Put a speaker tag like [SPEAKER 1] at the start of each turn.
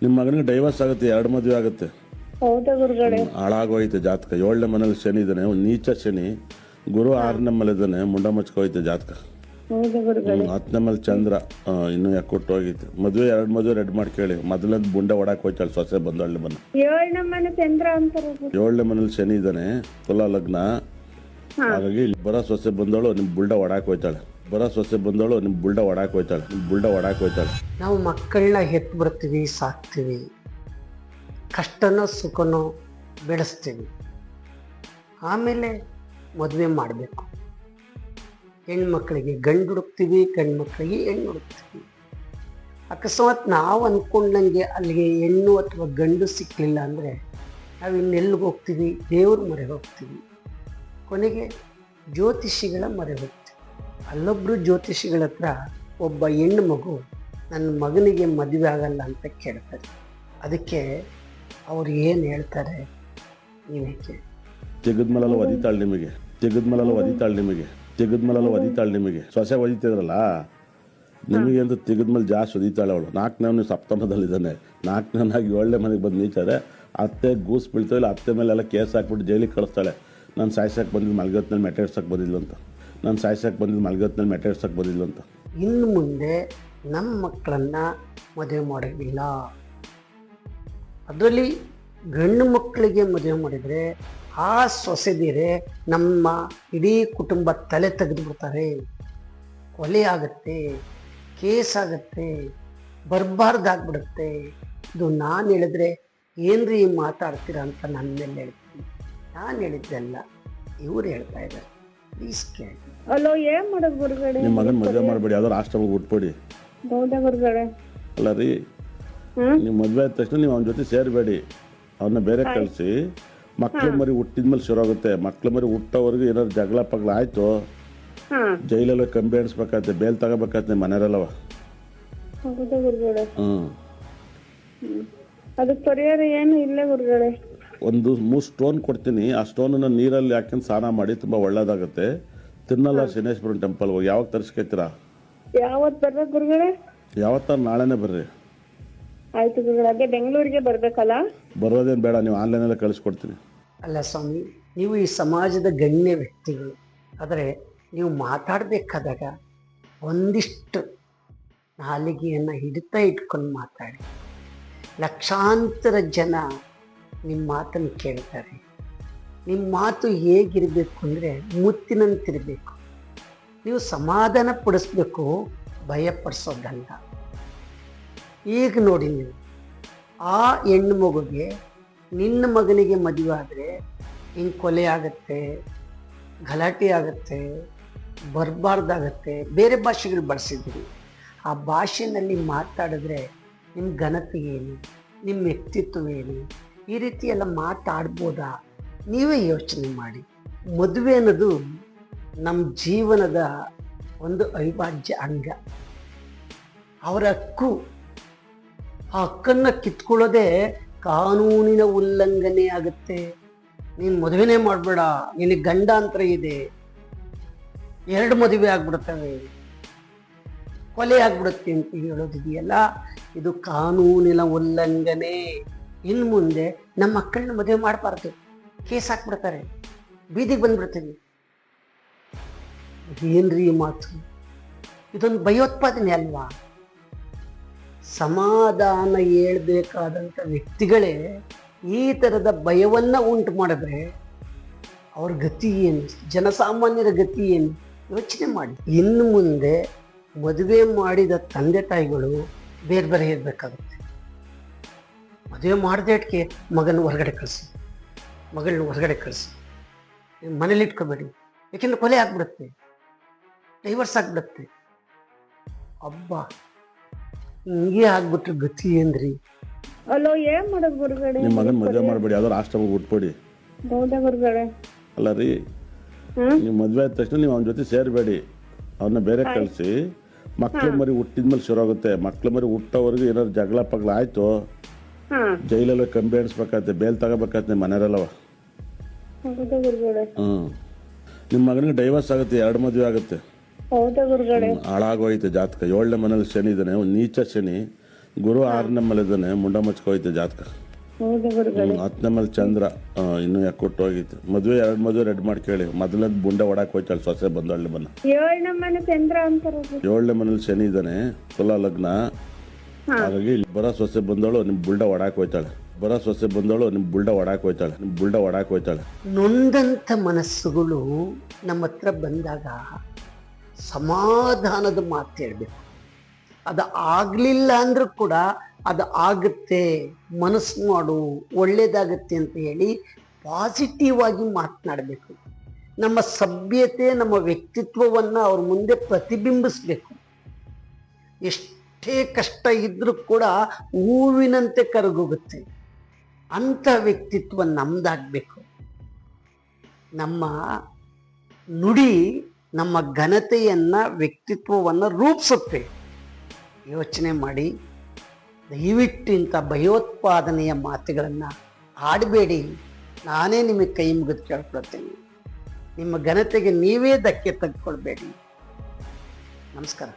[SPEAKER 1] ನಿಮ್ಮ ಮಗನಿಗೆ ಡೈವರ್ಸ್ ಆಗುತ್ತೆ, 2 ಮದುವೆ ಆಗುತ್ತೆ.
[SPEAKER 2] ಹೌದಾ ಗುರುಗಳೇ?
[SPEAKER 1] ಹಾಳಾಗೋಯ್ತು ಜಾತಕ. 7ನೇ ಮನೇಲಿ ಶನಿ ಇದ್ದಾನೆ, ಒಂದು ನೀಚ ಶನಿ. ಗುರು 6ನೇ ಮೇಲೆ ಇದ್ದಾನೆ, ಮುಂಡ ಮುಚ್ಕೋಯ್ತು ಜಾತಕ.
[SPEAKER 2] ಹೌದಾ ಗುರುಗಳೇ?
[SPEAKER 1] 10ನೇ ಮೇಲೆ ಚಂದ್ರ ಇನ್ನೂ ಯಾಕೆ ಕೊಟ್ಟು ಹೋಗಿತ್ತು. ಮದುವೆ 2 ಮದುವೆ ರೆಡ್ ಮಾಡಿ ಕೇಳಿ. ಮೊದಲನೇದು ಬುಂಡೆ ಹೊಡಕ್ಕೆ ಹೋಯ್ತಾಳೆ ಸೊಸೆ ಬಂದವಳ್ಳಿ ಬನ್ನ.
[SPEAKER 2] 7ನೇ ಮನೆ ಚಂದ್ರ ಅಂತಾರೆ.
[SPEAKER 1] 7ನೇ ಮನೇಲಿ ಶನಿ ಇದ್ದಾನೆ, ತುಲಾ ಲಗ್ನ. ಹಾಗಾಗಿ ಇಲ್ಲಿ ಬರೋ ಸೊಸೆ ಬಂದವಳು ನಿಮ್ಮ ಬುಲ್ಡ ಹೊಡಕ್ಕೆ ಹೋಯ್ತಾಳೆ.
[SPEAKER 3] ನಾವು ಮಕ್ಕಳನ್ನ ಹೆತ್ತು ಬರ್ತೀವಿ, ಸಾಕ್ತೀವಿ, ಕಷ್ಟನೋ ಸುಖನೋ ಬೆಳೆಸ್ತೀವಿ. ಆಮೇಲೆ ಮದುವೆ ಮಾಡಬೇಕು. ಹೆಣ್ಮಕ್ಳಿಗೆ ಗಂಡು ಹುಡುಕ್ತೀವಿ, ಗಂಡು ಮಕ್ಕಳಿಗೆ ಹೆಣ್ಣು ಹುಡುಕ್ತೀವಿ. ಅಕಸ್ಮಾತ್ ನಾವು ಅಂದ್ಕೊಂಡಂಗೆ ಅಲ್ಲಿಗೆ ಹೆಣ್ಣು ಅಥವಾ ಗಂಡು ಸಿಕ್ಕಲಿಲ್ಲ ಅಂದರೆ ನಾವು ಇನ್ನೆಲ್ಲಿಗೆ ಹೋಗ್ತೀವಿ? ದೇವ್ರ ಮೊರೆ ಹೋಗ್ತೀವಿ. ಕೊನೆಗೆ ಜ್ಯೋತಿಷಿಗಳ ಮೊರೆ ಹೋಗ್ತೀವಿ. ಅಲ್ಲೊಬ್ಬರು ಜ್ಯೋತಿಷಿಗಳ ಹತ್ರ ಒಬ್ಬ ಹೆಣ್ಣು ಮಗು ನನ್ನ ಮಗನಿಗೆ ಮದುವೆ ಆಗಲ್ಲ ಅಂತ ಕೇಳ್ತಾರೆ. ಅದಕ್ಕೆ ಅವ್ರು ಏನು ಹೇಳ್ತಾರೆ ನೀವೇ ಕೇಳಿ.
[SPEAKER 1] ತೆಗೆದ್ಮೇಲೆಲ್ಲ ಒದಿತಾಳೆ ನಿಮಗೆ ಸೊಸೆ ಒದಿತಿದ್ರಲ್ಲ, ನಿಮಗೆ ಅಂತ ತೆಗೆದ್ಮೇಲೆ ಜಾಸ್ತಿ ಒದಿತಾಳೆ ಅವಳು. 4ನೇ ಸಪ್ತಮದಲ್ಲಿದ್ದಾನೆ. 4ನೇನಾಗಿ 7ನೇ ಮನೆಗೆ ಬಂದು ನೀಚಾರೆ. ಅತ್ತೆ ಗೂಸ್ ಬೀಳ್ತಾಯಿಲ್ಲ. ಅತ್ತೆ ಮೇಲೆಲ್ಲ ಕೇಸ್ ಹಾಕ್ಬಿಟ್ಟು ಜೈಲಿಗೆ ಕಳಿಸ್ತಾಳೆ. ನಾನು ಸಾಯ್ಸಕ್ಕೆ ಬಂದಿದ್ದು ಮಲ್ಗತ್ನಲ್ಲಿ ಮೆಟೇಡ್ಸಕ್ಕೆ ಬಂದಿಲ್ಲ ಅಂತ.
[SPEAKER 3] ಇನ್ನು ಮುಂದೆ ನಮ್ಮ ಮಕ್ಕಳನ್ನ ಮದುವೆ ಮಾಡೋದಿಲ್ಲ. ಅದರಲ್ಲಿ ಗಂಡು ಮಕ್ಕಳಿಗೆ ಮದುವೆ ಮಾಡಿದರೆ ಆ ಸೊಸೆದಿರೆ ನಮ್ಮ ಇಡೀ ಕುಟುಂಬ ತಲೆ ತೆಗೆದುಬಿಡ್ತಾರೆ. ಕೊಲೆ ಆಗುತ್ತೆ, ಕೇಸ್ ಆಗುತ್ತೆ, ಬರಬಾರ್ದಾಗ್ಬಿಡುತ್ತೆ. ಇದು ನಾನು ಹೇಳಿದ್ರೆ ಏನ್ರಿ ಮಾತಾಡ್ತೀರಾ ಅಂತ ನನ್ನ ಮೇಲೆ ಹೇಳ್ತೀನಿ. ನಾನು ಹೇಳಿದ್ದೆಲ್ಲ ಇವ್ರು ಹೇಳ್ತಾ ಇದ್ದಾರೆ. ಪ್ಲೀಸ್ ಕೇಳಿ.
[SPEAKER 2] ಅಲೋ, ಏನ್ ಮಾಡೋದು ಗುರುಗಳೇ?
[SPEAKER 1] ನಿಮ್ಮ ಮಗನ ಮದುವೆ ಮಾಡಬೇಡಿ, ಯಾವ್ದಾರು ಆಶ್ರಮಕ್ಕೆ ಬಿಟ್ಬಿಡಿ.
[SPEAKER 2] ಹೌದಾ ಗುರುಗಳೇ?
[SPEAKER 1] ಅಲ್ಲ ರೀ, ನೀವು ಮದುವೆ ಆದ ತಕ್ಷಣ ನೀವು ಅವನ ಜೊತೆ ಸೇರಬೇಡಿ. ಅವನ್ನ ಬೇರೆ ಕಳಿಸಿ. ಮಕ್ಳು ಮರಿ ಹುಟ್ಟಿದ್ಮೇಲೆ ಶುರು ಆಗುತ್ತೆ. ಮಕ್ಳು ಮರಿ ಹುಟ್ಟೋವರೆಗೂ ಏನಾದ್ರು ಜಗಳ ಪಗಳ ಆಯ್ತು, ಜೈಲೆಲ್ಲ ಕಂಬಿ ಎಣಿಸ್ಬೇಕಾಗತ್ತೆ, ಬೇಲ್ ತಗೋಬೇಕಾಗತ್ತೆ ಮನೆಯಲ್ಲವ.
[SPEAKER 2] ಹೌದಾ ಗುರುಗಳೇ? ಅದಕ್ಕೆ ಪರಿಹಾರ ಏನು ಇಲ್ಲ ಗುರುಗಳೇ?
[SPEAKER 1] ಒಂದು 3 ಸ್ಟೋನ್ ಕೊಡ್ತೀನಿ. ಆ ಸ್ಟೋನನ್ನು ನೀರಲ್ಲಿ ಹಾಕೊಂಡು ಸ್ನಾನ ಮಾಡಿ, ತುಂಬ ಒಳ್ಳೇದಾಗುತ್ತೆ. ತಿನ್ನಲ್ಲ ಶನೇಶ್ವರನ ಟೆಂಪಲ್ ಹೋಗಿ. ಯಾವಾಗ ತರಿಸ್ಕೊತೀರಾ?
[SPEAKER 2] ಯಾವತ್ತು ಬರ್ಬೇಕು ಗುರುಗಳೇ?
[SPEAKER 1] ಯಾವತ್ತಾರು ನಾಳೆನೇ ಬರ್ರಿ.
[SPEAKER 2] ಆಯ್ತು ಗುರುಗಳೇ. ಅದೇ ಬೆಂಗಳೂರಿಗೆ ಬರ್ಬೇಕಲ್ಲ?
[SPEAKER 1] ಬರೋದೇನು ಬೇಡ, ನೀವು ಆನ್ಲೈನಲ್ಲೇ ಕಳಿಸ್ಕೊಡ್ತೀನಿ.
[SPEAKER 3] ಅಲ್ಲ ಸ್ವಾಮಿ, ನೀವು ಈ ಸಮಾಜದ ಗಣ್ಯ ವ್ಯಕ್ತಿಗಳು. ಆದರೆ ನೀವು ಮಾತಾಡಬೇಕಾದಾಗ ಒಂದಿಷ್ಟು ನಾಲಿಗೆಯನ್ನು ಹಿಡಿತಾ ಇಟ್ಕೊಂಡು ಮಾತಾಡಿ. ಲಕ್ಷಾಂತರ ಜನ ನಿಮ್ಮ ಮಾತನ್ನು ಕೇಳ್ತಾರೆ. ನಿಮ್ಮ ಮಾತು ಹೇಗಿರಬೇಕು ಅಂದರೆ ಮುತ್ತಿನಂತಿರಬೇಕು. ನೀವು ಸಮಾಧಾನ ಪಡಿಸ್ಬೇಕು, ಭಯಪಡಿಸೋದಲ್ಲ. ಈಗ ನೋಡಿ, ನೀವು ಆ ಹೆಣ್ಣು ಮಗುಗೆ ನಿನ್ನ ಮಗನಿಗೆ ಮದುವೆ ಆದರೆ ಹಿಂಗೆ ಕೊಲೆ ಆಗುತ್ತೆ, ಗಲಾಟೆ ಆಗುತ್ತೆ, ಬರಬಾರ್ದಾಗತ್ತೆ. ಬೇರೆ ಭಾಷೆಗಳು ಬಳಸಿದ್ದೀರಿ. ಆ ಭಾಷೆಯಲ್ಲಿ ಮಾತಾಡಿದ್ರೆ ನಿಮ್ಮ ಘನತೆ ಏನು, ನಿಮ್ಮ ವ್ಯಕ್ತಿತ್ವ ಏನು, ಈ ರೀತಿ ಎಲ್ಲ ಮಾತಾಡ್ಬೋದಾ? ನೀವೇ ಯೋಚನೆ ಮಾಡಿ. ಮದುವೆ ಅನ್ನೋದು ನಮ್ಮ ಜೀವನದ ಒಂದು ಅವಿಭಾಜ್ಯ ಅಂಗ. ಅವರ ಹಕ್ಕು. ಆ ಹಕ್ಕನ್ನು ಕಿತ್ಕೊಳ್ಳೋದೇ ಕಾನೂನಿನ ಉಲ್ಲಂಘನೆ ಆಗುತ್ತೆ. ನೀನು ಮದುವೆನೇ ಮಾಡಬೇಡ, ನಿನಗೆ ಗಂಡಾಂತರ ಇದೆ, 2 ಮದುವೆ ಆಗ್ಬಿಡ್ತವೆ, ಕೊಲೆ ಆಗ್ಬಿಡುತ್ತೆ ಅಂತ ಹೇಳೋದಿದೆಯಲ್ಲ, ಇದು ಕಾನೂನಿನ ಉಲ್ಲಂಘನೆ. ಇನ್ನು ಮುಂದೆ ನಮ್ಮ ಮಕ್ಕಳನ್ನ ಮದುವೆ ಮಾಡಬಾರ್ದು, ಕೇಸ್ ಹಾಕ್ಬಿಡ್ತಾರೆ, ಬೀದಿಗೆ ಬಂದ್ಬಿಡ್ತೀವಿ. ಏನ್ರಿ ಮಾತು? ಇದೊಂದು ಭಯೋತ್ಪಾದನೆ ಅಲ್ವಾ? ಸಮಾಧಾನ ಹೇಳ್ಬೇಕಾದಂಥ ವ್ಯಕ್ತಿಗಳೇ ಈ ಥರದ ಭಯವನ್ನ ಉಂಟು ಮಾಡಿದ್ರೆ ಅವ್ರ ಗತಿ ಏನು, ಜನಸಾಮಾನ್ಯರ ಗತಿ ಏನು ಯೋಚನೆ ಮಾಡಿ. ಇನ್ನು ಮುಂದೆ ಮದುವೆ ಮಾಡಿದ ತಂದೆ ತಾಯಿಗಳು ಬೇರೆ ಬೇರೆ ಇರಬೇಕಾಗುತ್ತೆ. ಮದುವೆ ಮಾಡಿದೇಟ್ಗೆ ಮಗನ ಹೊರಗಡೆ ಕಳಿಸಿ, ಮಗಳನ್ನ ಹೊರಗಡೆ ಕಳಿಸಿ, ಮನೇಲಿ ಇಟ್ಕೋಬೇಡಿ. ಯಾಕೆಂದ್ರೆ ಕೊಲೆ ಆಗ್ಬಿಡುತ್ತೆ, ಡೈವರ್ಸ್ ಆಗ್ಬಿಡುತ್ತೆ. ಅಬ್ಬಾ, ಹಿಂಗೆ ಆಗ್ಬಿಟ್ರೆ ಗತಿ ಏನ್ರಿ?
[SPEAKER 2] ಅಲೋ, ಏನ್ ಮಾಡೋದು ಗುರುಗಳೇ?
[SPEAKER 1] ನಿಮ್ಮ ಮಗನ ಮದುವೆ ಮಾಡಬೇಡಿ, ಯಾವ್ದಾರು ಆಶ್ರಮಕ್ಕೆ ಬಿಟ್ಬಿಡಿ.
[SPEAKER 2] ಹೌದಾ ಗುರುಗಳೇ?
[SPEAKER 1] ಅಲ್ಲ ರೀ, ನೀವು ಮದುವೆ ಆದ ತಕ್ಷಣ ನೀವು ಅವನ ಜೊತೆ ಸೇರಬೇಡಿ. ಅವನ್ನ ಬೇರೆ ಕಳಿಸಿ. ಮಕ್ಳು ಮರಿ ಹುಟ್ಟಿದ್ಮೇಲೆ ಶುರು ಆಗುತ್ತೆ. ಮಕ್ಳು ಮರಿ ಹುಟ್ಟೋವರೆಗೂ ಏನಾದ್ರು ಜಗಳ ಪಗಳ ಆಯ್ತು, ಜೈಲೆಲ್ಲ ಕಂಬಿ ಎಣಿಸ್ಬೇಕಾಗತ್ತೆ, ಬೇಲ್ ತಗೋಬೇಕಾಗತ್ತೆ ಮನೆಯಲ್ಲವ.
[SPEAKER 2] ಹೌದಾ ಗುರುಗಳೇ?
[SPEAKER 1] ನಿಮ್ಮ ಮಗನಿಗೆ ಡೈವರ್ಸ್ ಆಗುತ್ತೆ, 2 ಮದುವೆ ಆಗುತ್ತೆ.
[SPEAKER 2] ಹೌದಾ ಗುರುಗಳೇ?
[SPEAKER 1] ಹಾಳಾಗೋಯ್ತು ಜಾತಕ. 7ನೇ ಮನೇಲಿ ಶನಿ ಇದ್ದಾನೆ, ಒಂದು ನೀಚ ಶನಿ. ಗುರು 6ನೇ ಮೇಲೆ ಇದ್ದಾನೆ, ಮುಂಡ ಮುಚ್ಕೋಯ್ತೆ ಜಾತಕ.
[SPEAKER 2] ಹೌದಾ ಗುರುಗಳೇ?
[SPEAKER 1] 10ನೇ ಮೇಲೆ ಚಂದ್ರ ಇನ್ನೂ ಯಾಕೆ ಕೊಟ್ಟು ಹೋಗಿತ್ತು. ಎರಡು ಮದುವೆ ರೆಡ್ ಮಾಡಿ ಕೇಳಿ. ಮೊದಲನೇದು ಬುಂಡೆ ಹೊಡಕ್ಕೆ ಹೋಯ್ತಾಳೆ ಸೊಸೆ ಬಂದಳ್ಳಿ ಬನ್ನ.
[SPEAKER 2] 7ನೇ ಮನೆ ಚಂದ್ರ ಅಂತಾರ.
[SPEAKER 1] 7ನೇ ಮನೇಲಿ ಶನಿ ಇದ್ದಾನೆ, ತುಲಾ ಲಗ್ನ. ಹಾಗಾಗಿ ಇಲ್ಲಿ ಬರೋ ಸೊಸೆ ಬಂದವಳು ನಿಮ್ಮ ಬುಲ್ಡ ಹೊಡಕ್ಕೆ ಹೋಯ್ತಾಳೆ.
[SPEAKER 3] ನೊಂದಂಥ ಮನಸ್ಸುಗಳು ನಮ್ಮ ಹತ್ರ ಬಂದಾಗ ಸಮಾಧಾನದ ಮಾತು ಹೇಳ್ಬೇಕು. ಅದು ಆಗಲಿಲ್ಲ ಅಂದ್ರೂ ಕೂಡ ಅದು ಆಗುತ್ತೆ, ಮನಸ್ಸು ಮಾಡು, ಒಳ್ಳೇದಾಗತ್ತೆ ಅಂತ ಹೇಳಿ ಪಾಸಿಟಿವ್ ಆಗಿ ಮಾತನಾಡಬೇಕು. ನಮ್ಮ ಸಭ್ಯತೆ, ನಮ್ಮ ವ್ಯಕ್ತಿತ್ವವನ್ನು ಅವ್ರ ಮುಂದೆ ಪ್ರತಿಬಿಂಬಿಸ್ಬೇಕು. ಎಷ್ಟೇ ಕಷ್ಟ ಇದ್ರೂ ಕೂಡ ಹೂವಿನಂತೆ ಕರಗೋಗುತ್ತೆ. ಅಂಥ ವ್ಯಕ್ತಿತ್ವ ನಮ್ದಾಗಬೇಕು. ನಮ್ಮ ನುಡಿ ನಮ್ಮ ಘನತೆಯನ್ನ, ವ್ಯಕ್ತಿತ್ವವನ್ನು ರೂಪಿಸುತ್ತೆ. ಯೋಚನೆ ಮಾಡಿ, ದಯವಿಟ್ಟು ಇಂಥ ಭಯೋತ್ಪಾದನೆಯ ಮಾತುಗಳನ್ನು ಆಡಬೇಡಿ. ನಾನೇ ನಿಮಗೆ ಕೈ ಮುಗಿದು ಕೇಳ್ಕೊಳ್ತೇನೆ. ನಿಮ್ಮ ಘನತೆಗೆ ನೀವೇ ಧಕ್ಕೆ ತೆಗೆದುಕೊಳ್ಬೇಡಿ. ನಮಸ್ಕಾರ.